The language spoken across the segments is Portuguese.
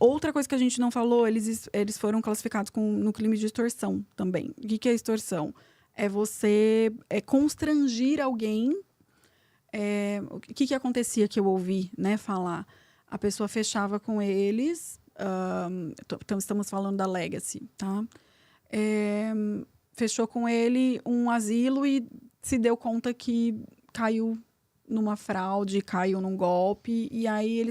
Outra coisa que a gente não falou, eles foram classificados no crime de extorsão também. O que é extorsão? É você constrangir alguém. O que acontecia que eu ouvi, né, falar? A pessoa fechava com eles. Então, estamos falando da Legacy, tá? Fechou com ele um asilo e se deu conta que caiu numa fraude, caiu num golpe, e aí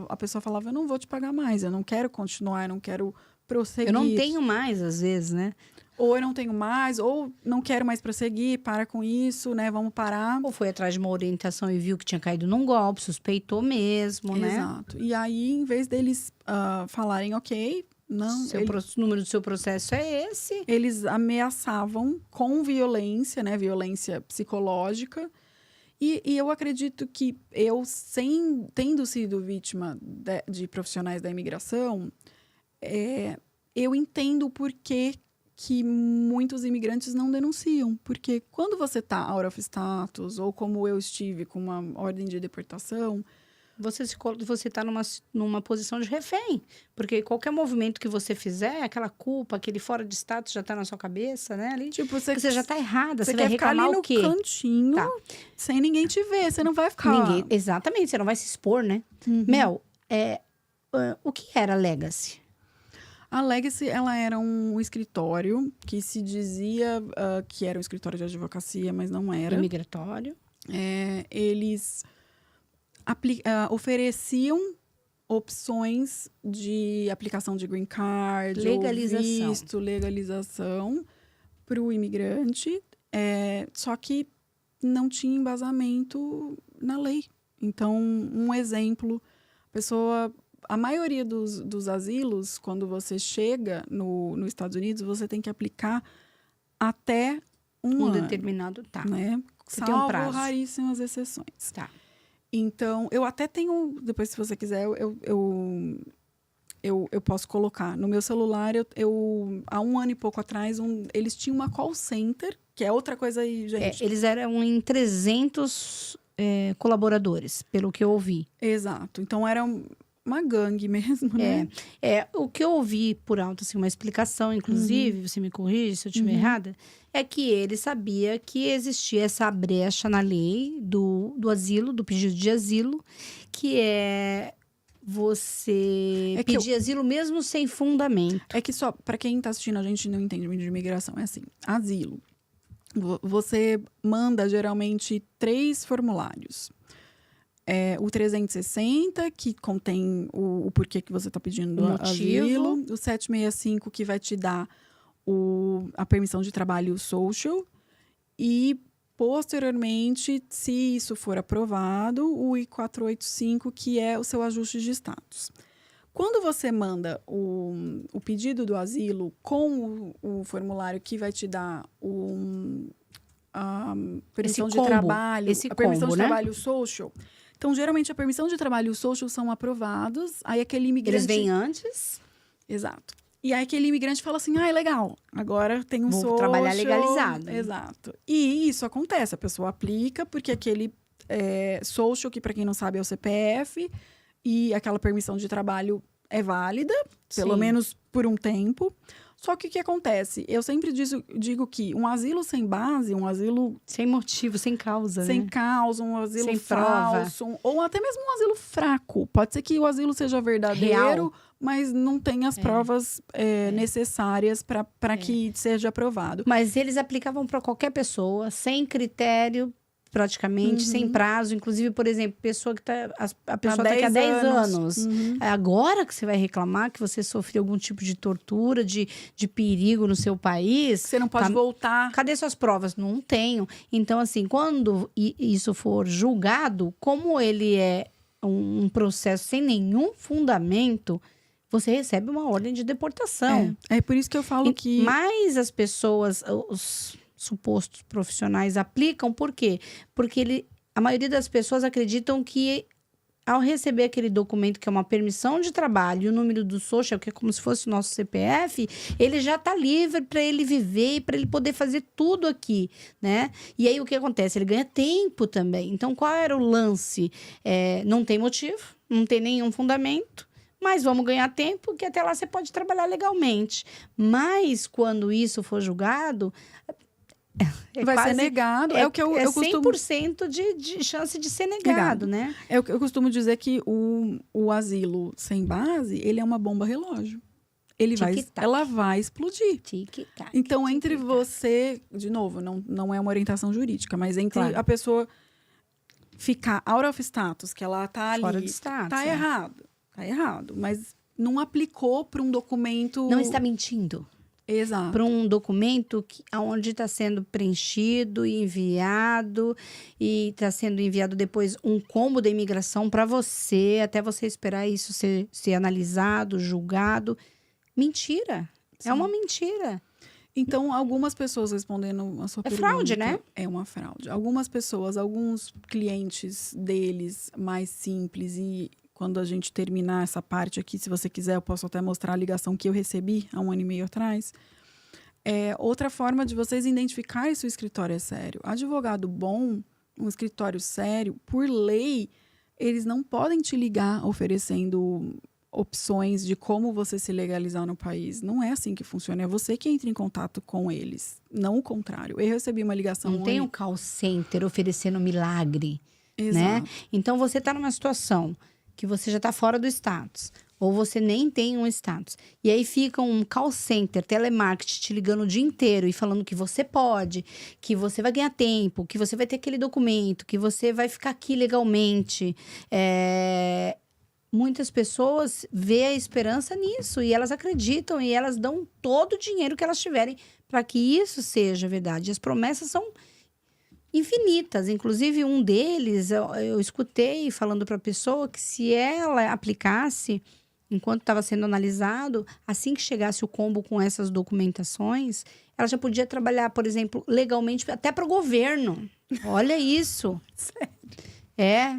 a pessoa falava, eu não vou te pagar mais, eu não quero continuar, eu não quero prosseguir. Eu não tenho mais, às vezes, né? Ou eu não tenho mais, ou não quero mais prosseguir, para com isso, né, vamos parar. Ou foi atrás de uma orientação e viu que tinha caído num golpe, suspeitou mesmo, né? Exato. E aí, em vez deles falarem, ok, não... O número do seu processo é esse. Eles ameaçavam com violência, né, violência psicológica. E eu acredito que tendo sido vítima de profissionais da imigração, eu entendo o porquê que muitos imigrantes não denunciam. Porque quando você está out of status, ou como eu estive com uma ordem de deportação... Você está numa posição de refém. Porque qualquer movimento que você fizer, aquela culpa, aquele fora de status já está na sua cabeça, né? Ali, tipo, você já está errada. Você vai reclamar ficar ali o quê? no cantinho, sem ninguém te ver. Você não vai ficar... Exatamente, você não vai se expor, né? Uhum. Mel, o que era Legacy? A Legacy, ela era um escritório que se dizia que era um escritório de advocacia, mas não era. Imigratório. Eles ofereciam opções de aplicação de green card, legalização. visto, legalização para o imigrante, só que não tinha embasamento na lei. Então, um exemplo, a maioria dos asilos, quando você chega nos Estados Unidos, você tem que aplicar até um ano, determinado, né? Você tem um prazo. Raríssimas exceções. Tá. Então, eu até tenho, depois se você quiser, eu posso colocar. No meu celular, há um ano e pouco atrás, eles tinham uma call center, que é outra coisa aí, gente. Eles eram em 300 colaboradores, pelo que eu ouvi. Exato. Então, era uma gangue mesmo, né? O que eu ouvi por alto, assim, uma explicação, inclusive, você me corrige se eu estiver errada, é que ele sabia que existia essa brecha na lei do asilo, do pedido de asilo, que é você pedir asilo mesmo sem fundamento. É que só, para quem está assistindo, a gente não entende muito de imigração, é assim, asilo. Você manda, geralmente, 3 formulários. O 360, que contém o porquê que você está pedindo asilo. O 765, que vai te dar a permissão de trabalho social. E, posteriormente, se isso for aprovado, o I-485, que é o seu ajuste de status. Quando você manda o pedido do asilo com o formulário que vai te dar a permissão de trabalho, a permissão de trabalho social... Então, geralmente, a permissão de trabalho e o social são aprovados. Aí, aquele imigrante... Eles vêm antes? Exato. E aí, aquele imigrante fala assim, legal, agora tem um social... Vou trabalhar legalizado. Exato. E isso acontece, a pessoa aplica, porque aquele social, que para quem não sabe é o CPF, e aquela permissão de trabalho é válida, pelo menos por um tempo. Só que o que acontece? Eu sempre digo que um asilo sem base, um asilo... Sem motivo, sem causa, sem causa, um asilo sem falso, prova. Ou até mesmo um asilo fraco. Pode ser que o asilo seja verdadeiro, real, mas não tem as provas necessárias para que seja aprovado. Mas eles aplicavam para qualquer pessoa, sem critério, praticamente, sem prazo. Inclusive, por exemplo, a pessoa está aqui há 10 anos. É agora que você vai reclamar que você sofreu algum tipo de tortura, de perigo no seu país. Você não pode voltar. Cadê suas provas? Não tenho. Então, assim, quando isso for julgado, como ele é um processo sem nenhum fundamento, você recebe uma ordem de deportação. É por isso que eu falo que... Mas as pessoas... os supostos profissionais aplicam, por quê? Porque a maioria das pessoas acreditam que ao receber aquele documento que é uma permissão de trabalho e o número do social, que é como se fosse o nosso CPF, ele já está livre para ele viver e para ele poder fazer tudo aqui, né? E aí o que acontece? Ele ganha tempo também. Então, qual era o lance? Não tem motivo, não tem nenhum fundamento. mas vamos ganhar tempo, que até lá você pode trabalhar legalmente. Mas quando isso for julgado, Vai ser negado. É o que eu costumo... 100% de chance de ser negado, né? É o que eu costumo dizer que o asilo sem base, ele é uma bomba relógio. Ela vai explodir. Tic-tac, Então, entre tic-tac. você, de novo, não é uma orientação jurídica, mas entre Claro. a pessoa ficar out of status, que ela tá ali, Fora de status, tá é. errado. Tá errado, mas não aplicou para um documento... Não está mentindo. Exato. Para um documento onde está sendo preenchido e enviado, e está sendo enviado depois um combo da imigração para você, até você esperar isso ser analisado, julgado. Mentira. Sim. É uma mentira. Então, algumas pessoas, respondendo a sua pergunta... É fraude, né? É uma fraude. Algumas pessoas, alguns clientes deles mais simples, e quando a gente terminar essa parte aqui, se você quiser, eu posso até mostrar a ligação que eu recebi há 1 ano e meio atrás. Outra forma de vocês identificarem se o escritório é sério. Advogado bom, um escritório sério, por lei, eles não podem te ligar oferecendo opções de como você se legalizar no país. Não é assim que funciona. É você que entra em contato com eles, não o contrário. Eu recebi uma ligação... Não tem um call center oferecendo milagre, Exato. né? Então, você está numa situação que você já está fora do status, ou você nem tem um status. E aí fica um call center, telemarketing, te ligando o dia inteiro e falando que você pode, que você vai ganhar tempo, que você vai ter aquele documento, que você vai ficar aqui legalmente. Muitas pessoas vê a esperança nisso e elas acreditam e elas dão todo o dinheiro que elas tiverem para que isso seja verdade. As promessas são infinitas. Inclusive, um deles, eu escutei falando para a pessoa que se ela aplicasse, enquanto estava sendo analisado, assim que chegasse o combo com essas documentações, ela já podia trabalhar, por exemplo, legalmente até para o governo. Olha isso. Sério?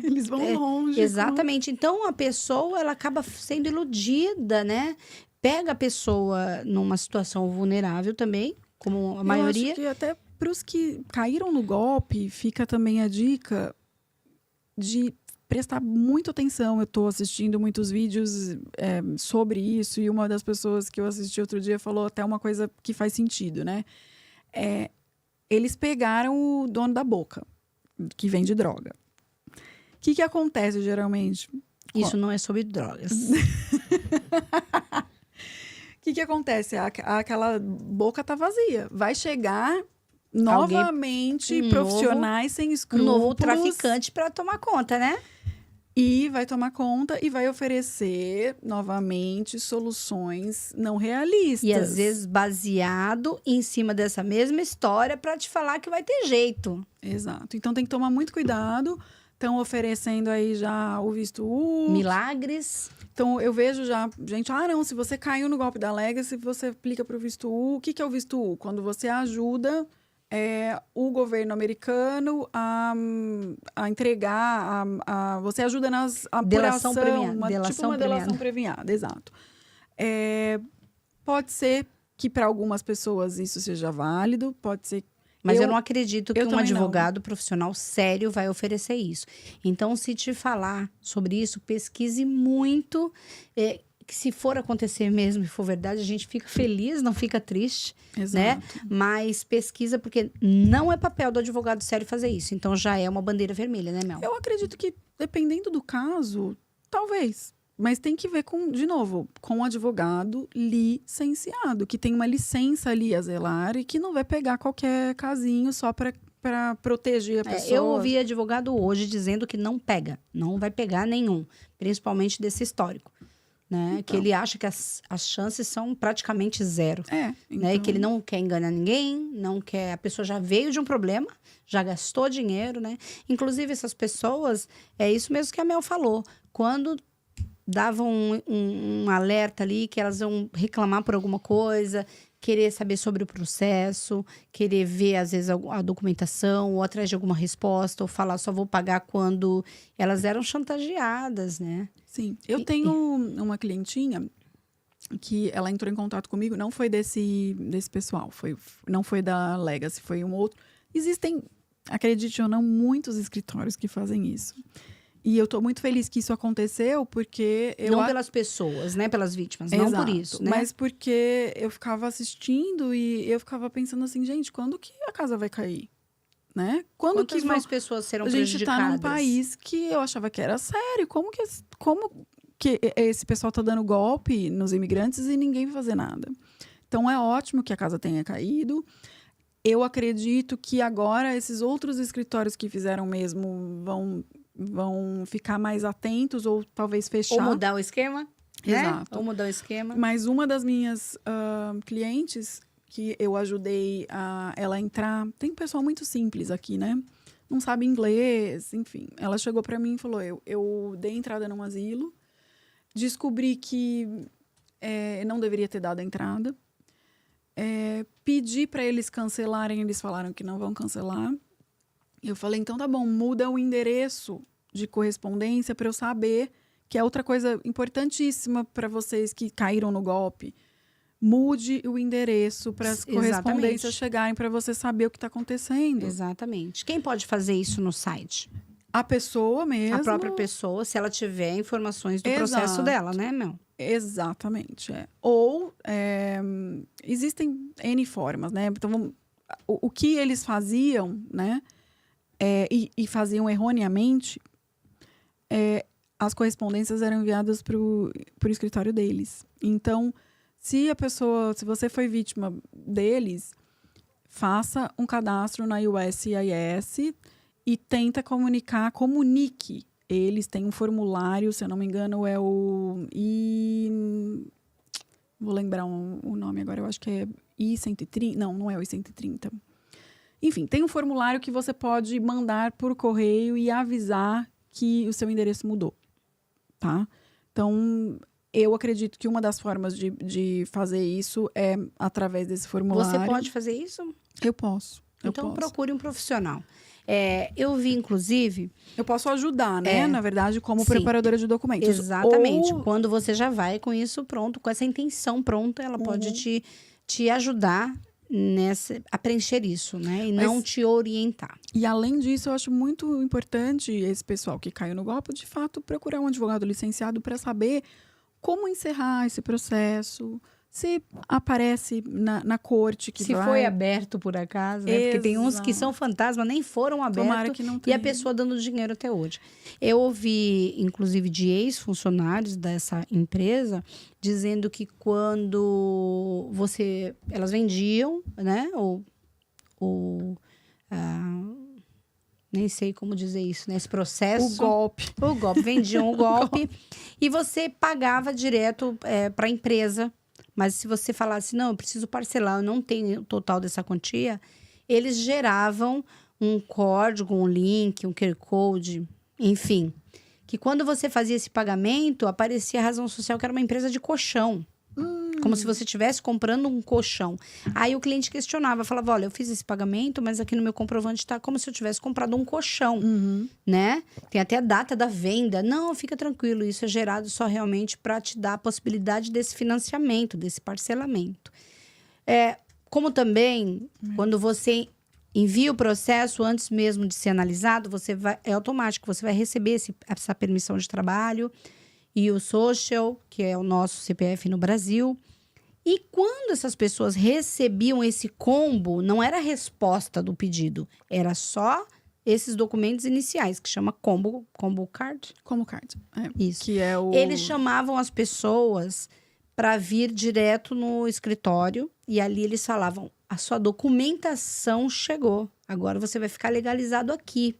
Eles vão longe. Exatamente. Então, a pessoa, ela acaba sendo iludida, né? Pega a pessoa numa situação vulnerável também, como a maioria. Eu acho que até para os que caíram no golpe, fica também a dica de prestar muita atenção. Eu estou assistindo muitos vídeos sobre isso, e uma das pessoas que eu assisti outro dia falou até uma coisa que faz sentido, né? Eles pegaram o dono da boca, que vende droga. O que acontece geralmente? Isso não é sobre drogas. O que acontece? Aquela boca tá vazia. Vai chegar novamente profissionais sem escrúpulos. Um novo traficante para tomar conta, né? E vai tomar conta e vai oferecer novamente soluções não realistas. E às vezes baseado em cima dessa mesma história para te falar que vai ter jeito. Exato. Então tem que tomar muito cuidado. Estão oferecendo aí já o visto U. Milagres. Então, eu vejo já, gente, não, se você caiu no golpe da Legacy, você aplica para o visto U. O que é o visto U? Quando você ajuda o governo americano a entregar, você ajuda nas apuração, uma delação premiada, exato. Pode ser que para algumas pessoas isso seja válido, pode ser. Mas eu não acredito que um advogado profissional sério vai oferecer isso. Então, se te falar sobre isso, pesquise muito. Que se for acontecer mesmo e for verdade, a gente fica feliz, não fica triste, né? Mas pesquisa, porque não é papel do advogado sério fazer isso. Então, já é uma bandeira vermelha, né, Mel? Eu acredito que, dependendo do caso, talvez. Mas tem que ver, de novo, com um advogado licenciado, que tem uma licença ali a zelar e que não vai pegar qualquer casinho só para proteger a pessoa. Eu ouvi advogado hoje dizendo que não pega, não vai pegar nenhum, principalmente desse histórico. Né? Então. Que ele acha que as chances são praticamente zero. Né? E que ele não quer enganar ninguém, não quer. A pessoa já veio de um problema, já gastou dinheiro, né? Inclusive, essas pessoas, é isso mesmo que a Mel falou. Quando davam um alerta ali que elas vão reclamar por alguma coisa, querer saber sobre o processo, querer ver, às vezes, a documentação, ou atrás de alguma resposta, ou falar só vou pagar quando elas eram chantageadas, né? Sim. Eu tenho uma clientinha que ela entrou em contato comigo, não foi desse pessoal, não foi da Legacy, foi um outro. Existem, acredite ou não, muitos escritórios que fazem isso. E eu tô muito feliz que isso aconteceu, porque Não pelas pessoas, né? Pelas vítimas, não por isso, né? Mas porque eu ficava assistindo e eu ficava pensando assim, gente, quando que a casa vai cair? Né? Quantas mais pessoas serão A gente prejudicadas? tá num país que eu achava que era sério. Como que esse pessoal tá dando golpe nos imigrantes e ninguém vai fazer nada? Então é ótimo que a casa tenha caído. Eu acredito que agora esses outros escritórios que fizeram mesmo vão ficar mais atentos ou talvez fechar. Ou mudar o esquema, né? Exato. Ou mudar o esquema. Mas uma das minhas clientes que eu ajudei ela entrar... Tem um pessoal muito simples aqui, né? Não sabe inglês, enfim. Ela chegou para mim e falou, eu dei entrada num asilo, descobri que não deveria ter dado a entrada, pedi para eles cancelarem, eles falaram que não vão cancelar. Eu falei, então tá bom, muda o endereço de correspondência para eu saber, que é outra coisa importantíssima para vocês que caíram no golpe. Mude o endereço para as correspondências chegarem para você saber o que está acontecendo. Exatamente. Quem pode fazer isso no site? A pessoa mesmo. A própria pessoa, se ela tiver informações do processo dela, né, Mel? Exatamente. Ou existem N formas, né? Então, o que eles faziam, né? E faziam erroneamente, as correspondências eram enviadas para o escritório deles. Então, se você foi vítima deles, faça um cadastro na USCIS e tenta comunique. Eles têm um formulário, se eu não me engano, é o vou lembrar o nome agora, eu acho que é I-130. Não é o I-130. Enfim, tem um formulário que você pode mandar por correio e avisar que o seu endereço mudou, tá? Então, eu acredito que uma das formas de fazer isso é através desse formulário. Você pode fazer isso? Eu posso. Então, procure um profissional. Eu vi, inclusive... Eu posso ajudar, né? Na verdade, como preparadora de documentos. Exatamente. Quando você já vai com isso pronto, com essa intenção pronta, ela pode te ajudar a preencher isso, né? E não te orientar. E além disso, eu acho muito importante esse pessoal que caiu no golpe, de fato, procurar um advogado licenciado para saber como encerrar esse processo, se aparece na corte que se foi aberto por acaso, né? Porque tem uns que são fantasma, nem foram abertos. Tomara que não tenha. E a pessoa dando dinheiro até hoje. Eu ouvi, inclusive, de ex-funcionários dessa empresa dizendo que quando elas vendiam, né? Nem sei como dizer isso, né? Esse processo. O golpe. Vendiam o golpe. E você pagava direto para a empresa. Mas se você falasse, não, eu preciso parcelar, eu não tenho o total dessa quantia, eles geravam um código, um link, um QR Code, enfim. Que quando você fazia esse pagamento, aparecia a Razão Social, que era uma empresa de colchão. Como se você estivesse comprando um colchão. Aí o cliente questionava, falava, olha, eu fiz esse pagamento, mas aqui no meu comprovante está como se eu tivesse comprado um colchão, né? Tem até a data da venda. Não, fica tranquilo, isso é gerado só realmente para te dar a possibilidade desse financiamento, desse parcelamento. Como também, quando você envia o processo antes mesmo de ser analisado, é automático, você vai receber essa permissão de trabalho e o social, que é o nosso CPF no Brasil. E quando essas pessoas recebiam esse combo, não era a resposta do pedido, era só esses documentos iniciais, que chama combo card. Combo card. Isso. Que é Eles chamavam as pessoas para vir direto no escritório e ali eles falavam, a sua documentação chegou, agora você vai ficar legalizado aqui.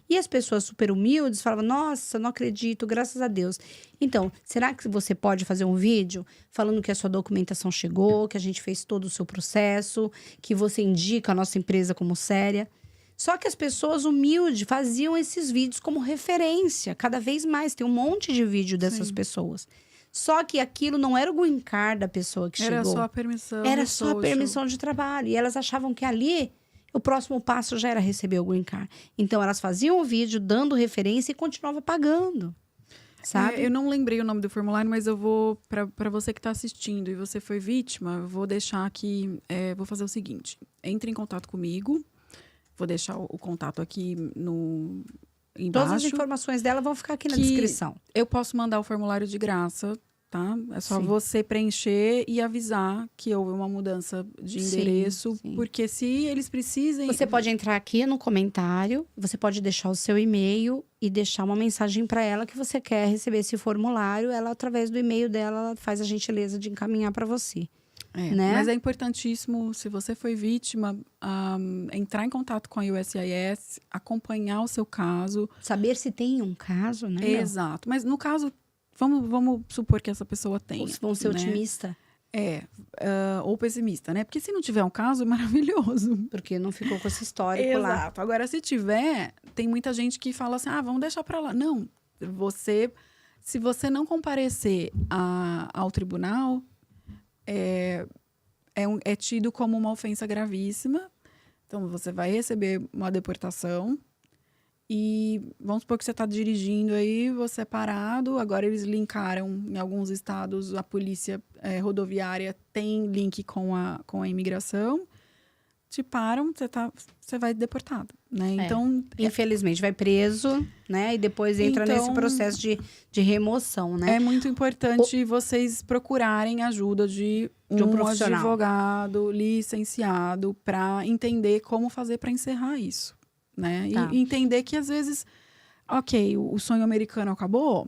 E as pessoas super humildes falavam, nossa, não acredito, graças a Deus. Então, será que você pode fazer um vídeo falando que a sua documentação chegou, que a gente fez todo o seu processo, que você indica a nossa empresa como séria? Só que as pessoas humildes faziam esses vídeos como referência, cada vez mais. Tem um monte de vídeo dessas pessoas. Só que aquilo não era o green card da pessoa que chegou. Era só a permissão. Era só a permissão de trabalho. E elas achavam que ali o próximo passo já era receber o green card. Então, elas faziam o vídeo dando referência e continuavam pagando. Sabe? Eu não lembrei o nome do formulário, mas eu vou, para você que está assistindo e você foi vítima, eu vou deixar aqui, vou fazer o seguinte. Entre em contato comigo, vou deixar o contato aqui embaixo. Todas as informações dela vão ficar aqui na que descrição. Eu posso mandar o formulário de graça, tá? É só Sim. você preencher e avisar que houve uma mudança de Sim, endereço. sim. Porque se eles precisem... Você pode entrar aqui no comentário, você pode deixar o seu e-mail e deixar uma mensagem para ela que você quer receber esse formulário. Ela, através do e-mail dela, ela faz a gentileza de encaminhar para você. Né? Mas é importantíssimo, se você foi vítima, entrar em contato com a USCIS, acompanhar o seu caso. Saber se tem um caso, né? Exato. Mas no caso, vamos supor que essa pessoa tenha. Vão ser né? otimista. Ou pessimista, né? Porque se não tiver um caso, é maravilhoso. Porque não ficou com esse histórico lá. Exato. Agora, se tiver, tem muita gente que fala assim, vamos deixar pra lá. Não, se você não comparecer ao tribunal, é tido como uma ofensa gravíssima. Então, você vai receber uma deportação e vamos supor que você está dirigindo aí, você é parado. Agora, eles linkaram, em alguns estados, a polícia rodoviária tem link com a imigração. Te param, você vai deportado, né? Então, infelizmente, vai preso, né? E depois entra nesse processo de remoção, né? É muito importante vocês procurarem ajuda de um profissional. advogado licenciado para entender como fazer para encerrar isso, né? Tá. E entender que, às vezes, ok, o sonho americano acabou,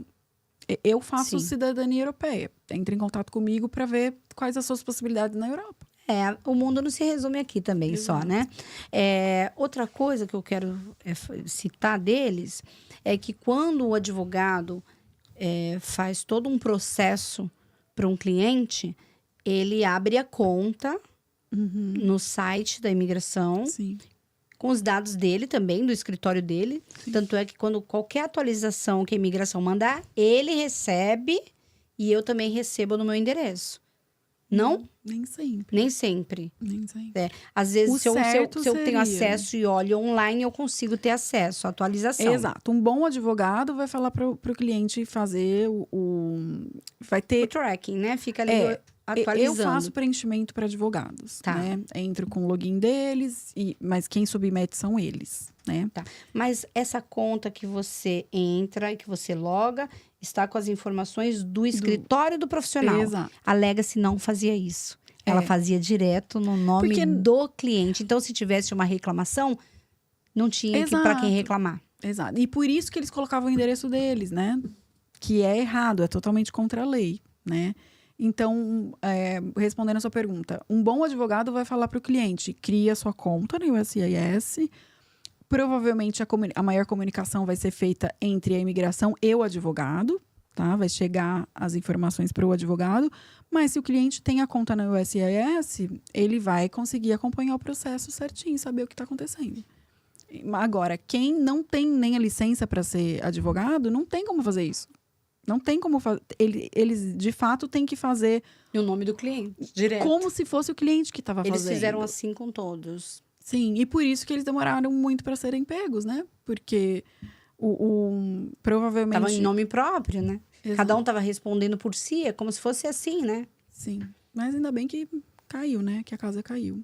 eu faço cidadania europeia. Entre em contato comigo para ver quais as suas possibilidades na Europa. O mundo não se resume aqui também. Exato. Só, né? Outra coisa que eu quero citar deles é que quando o advogado faz todo um processo para um cliente, ele abre a conta no site da imigração, Sim. com os dados dele também, do escritório dele. Sim. Tanto é que quando qualquer atualização que a imigração mandar, ele recebe e eu também recebo no meu endereço. Não? Nem sempre. Nem sempre. Nem sempre. Às vezes, se eu seria... tenho acesso e olho online, eu consigo ter acesso à atualização. Exato. Um bom advogado vai falar para o cliente fazer vai ter... O tracking, né? Fica ali atualizando. Eu faço preenchimento para advogados, Tá. né? Entro com o login deles, mas quem submete são eles, né? Tá. Mas essa conta que você entra e que você loga, está com as informações do escritório do profissional. Exato. Alega-se não fazia isso. Ela fazia direto no nome do cliente. Então, se tivesse uma reclamação, não tinha para quem reclamar. Exato. E por isso que eles colocavam o endereço deles, né? Que é errado, é totalmente contra a lei, né? Então, respondendo a sua pergunta, um bom advogado vai falar para o cliente, cria sua conta no USCIS. Provavelmente a maior comunicação vai ser feita entre a imigração e o advogado, tá? Vai chegar as informações para o advogado, mas se o cliente tem a conta na USCIS, ele vai conseguir acompanhar o processo certinho, saber o que está acontecendo. Agora, quem não tem nem a licença para ser advogado, não tem como fazer isso. Não tem como fazer. Eles, de fato, têm que fazer... E o nome do cliente, direto. Como se fosse o cliente que estava fazendo. Eles fizeram assim com todos. Sim, e por isso que eles demoraram muito para serem pegos, né? Porque provavelmente... Tava em nome próprio, né? Exato. Cada um estava respondendo por si, é como se fosse assim, né? Sim, mas ainda bem que caiu, né? Que a casa caiu.